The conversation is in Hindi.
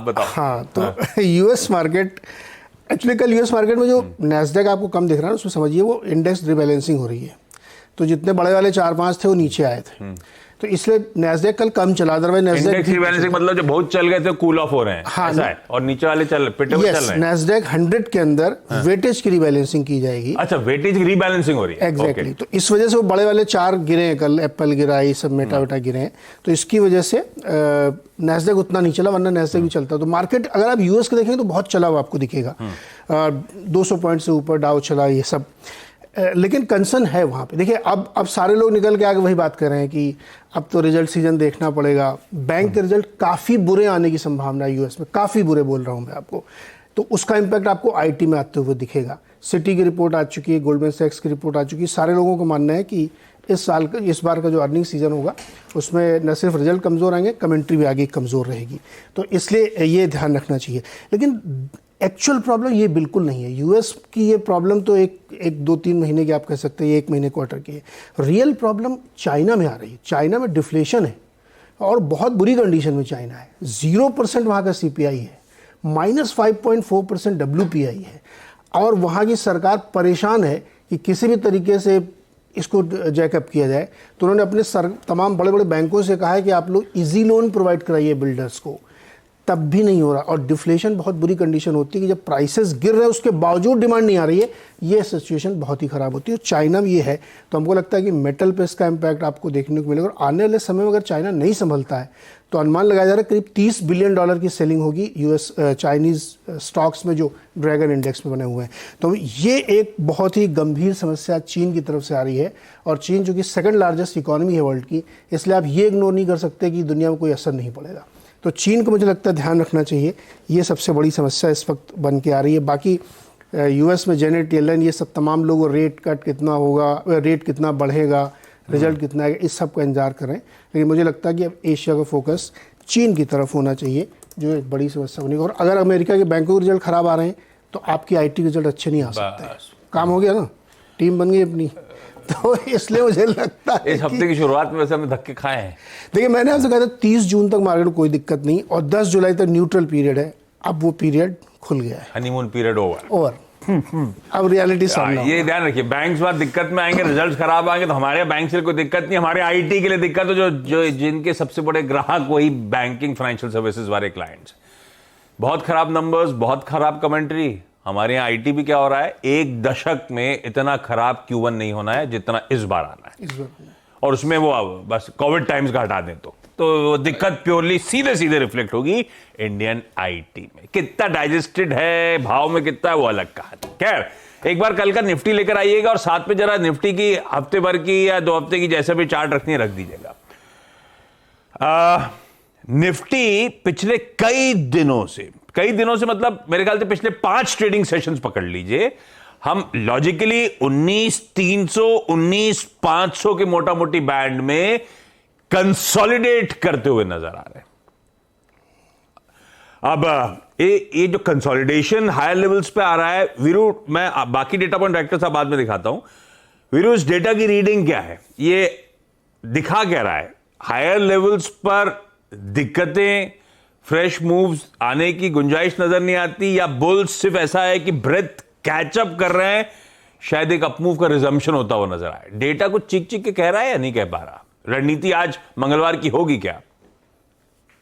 बताओ। हाँ, तो यूएस मार्केट, एक्चुअली कल यूएस मार्केट में जो नैस्डैक आपको कम दिख रहा है ना, उसमें समझिए वो इंडेक्स रिबैलेंसिंग हो रही है। तो जितने बड़े वाले 4-5 थे वो नीचे आए थे, तो इसलिए नैस्डैक कल कम चला। अदरवाइज इंडेक्स रिबैलेंसिंग मतलब जो बहुत चल गए थे कूल ऑफ हो रहे हैं, हाँ, ऐसा है, और नीचे वाले पिटे हुए चल रहे हैं। नैस्डैक 100 के अंदर वेटेज की रिबैलेंसिंग की जाएगी। अच्छा, वेटेज की रिबैलेंसिंग हो रही है। एग्जैक्टली, तो इस वजह से वो बड़े वाले 4 गिरे हैं कल, एप्पल गिरा, ये सब मेटा वेटा गिरे हैं, तो इसकी वजह से नैस्डैक उतना नहीं चला, वरना नैस्डैक भी चलता। तो मार्केट अगर आप यूएस का देखेंगे तो बहुत चला हुआ आपको दिखेगा, 200 पॉइंट से ऊपर डाउ चला, ये सब। लेकिन कंसर्न है वहाँ पे। देखिए अब सारे लोग निकल के आगे वही बात कर रहे हैं कि अब तो रिजल्ट सीजन देखना पड़ेगा। बैंक के रिजल्ट काफ़ी बुरे आने की संभावना है यूएस में, काफ़ी बुरे बोल रहा हूँ मैं आपको। तो उसका इम्पैक्ट आपको आईटी में आते हुए दिखेगा। सिटी की रिपोर्ट आ चुकी है, गोल्डमैन सैक्स की रिपोर्ट आ चुकी है। सारे लोगों को मानना है कि इस बार का जो अर्निंग सीजन होगा उसमें न सिर्फ रिजल्ट कमज़ोर आएंगे, कमेंट्री भी आगे कमज़ोर रहेगी। तो इसलिए ये ध्यान रखना चाहिए। लेकिन एक्चुअल प्रॉब्लम ये बिल्कुल नहीं है यूएस की। ये प्रॉब्लम तो एक 2-3 महीने की आप कह सकते हैं, 1 महीने क्वार्टर की है। रियल प्रॉब्लम चाइना में आ रही है। चाइना में डिफ्लेशन है और बहुत बुरी कंडीशन में चाइना है। 0% वहाँ का सीपीआई है, -5.4% डब्ल्यूपीआई है, और वहाँ की सरकार परेशान है कि किसी भी तरीके से इसको जैकअप किया जाए। तो उन्होंने अपने तमाम बड़े बड़े बैंकों से कहा है कि आप लोग इजी लोन प्रोवाइड कराइए बिल्डर्स को, तब भी नहीं हो रहा। और डिफ्लेशन बहुत बुरी कंडीशन होती है कि जब प्राइसेस गिर रहे हैं उसके बावजूद डिमांड नहीं आ रही है, ये सिचुएशन बहुत ही ख़राब होती है। और चाइना में ये है, तो हमको लगता है कि मेटल पे इसका इम्पैक्ट आपको देखने को मिलेगा। और आने वाले समय में अगर चाइना नहीं संभलता है तो अनुमान लगाया जा रहा है करीब $30 बिलियन की सेलिंग होगी यूएस चाइनीज़ स्टॉक्स में जो ड्रैगन इंडेक्स में बने हुए हैं। तो ये एक बहुत ही गंभीर समस्या चीन की तरफ से आ रही है। और चीन जो कि सेकंड लार्जेस्ट इकोनॉमी है वर्ल्ड की, इसलिए आप ये इग्नोर नहीं कर सकते कि दुनिया में कोई असर नहीं पड़ेगा। तो चीन को मुझे लगता है ध्यान रखना चाहिए। ये सबसे बड़ी समस्या इस वक्त बन के आ रही है। बाकी यूएस में जेनेट येलेन, ये सब तमाम लोग रेट कट कितना होगा, रेट कितना बढ़ेगा, रिजल्ट कितना आएगा, इस सब का इंतजार कर रहे हैं। लेकिन मुझे लगता है कि अब एशिया का फोकस चीन की तरफ होना चाहिए, जो एक बड़ी समस्या बनेगी। और अगर अमेरिका के बैंकों के रिजल्ट खराब आ रहे हैं तो आपकी आईटी रिजल्ट अच्छे नहीं आ सकते। काम हो गया ना, टीम बन गई अपनी। तो इसलिए मुझे लगता है इस हफ्ते की शुरुआत में वैसे हमने धक्के खाए हैं। देखिए, मैंने आपसे कहा था 30 जून तक मार्केट को कोई दिक्कत नहीं, और 10 जुलाई तक न्यूट्रल पीरियड है। अब वो पीरियड खुल गया है, हनीमून पीरियड ओवर। अब रियलिटी सामने। ये ध्यान रखिए, बैंक्स बार दिक्कत में आएंगे, रिजल्ट खराब आएंगे, तो हमारे बैंक से कोई दिक्कत नहीं, हमारे आईटी के लिए दिक्कत है, जो जिनके सबसे बड़े ग्राहक वही बैंकिंग फाइनेंशियल सर्विसेज वाले क्लाइंट्स। बहुत खराब नंबर्स, बहुत खराब कमेंट्री। हमारे यहाँ आईटी भी क्या हो रहा है, एक दशक में इतना खराब Q1 नहीं होना है जितना इस बार आना है। और उसमें वो बस कोविड टाइम्स का हटा दें तो दिक्कत प्योरली सीधे रिफ्लेक्ट होगी इंडियन आईटी में। कितना डाइजेस्टेड है, भाव में कितना है, वो अलग कहानी। खैर, एक बार कल का निफ्टी लेकर आइएगा और साथ में जरा निफ्टी की हफ्ते भर की या 2 हफ्ते की जैसे भी चार्ट रखनी है रख दीजिएगा। निफ्टी पिछले कई दिनों से मतलब मेरे ख्याल से पिछले 5 ट्रेडिंग सेशंस पकड़ लीजिए, हम लॉजिकली 19,300 19,500 के मोटा मोटी बैंड में कंसोलिडेट करते हुए नजर आ रहे हैं। अब ये जो कंसोलिडेशन हायर लेवल्स पे आ रहा है, वीरू, मैं बाकी डेटा पॉइंट डायरेक्टर साहब बाद में दिखाता हूं। वीरू, इस डेटा की रीडिंग क्या है, ये दिखा क्या रहा है? हायर लेवल्स पर दिक्कतें, फ्रेश मूव्स आने की गुंजाइश नजर नहीं आती, या बुल्स सिर्फ ऐसा है कि ब्रेथ कैचअप कर रहे हैं, शायद एक अपमूव का रिजम्पशन होता हुआ नजर आए। डेटा कुछ चिक चिक के कह रहा है या नहीं कह पा रहा? रणनीति आज मंगलवार की होगी क्या?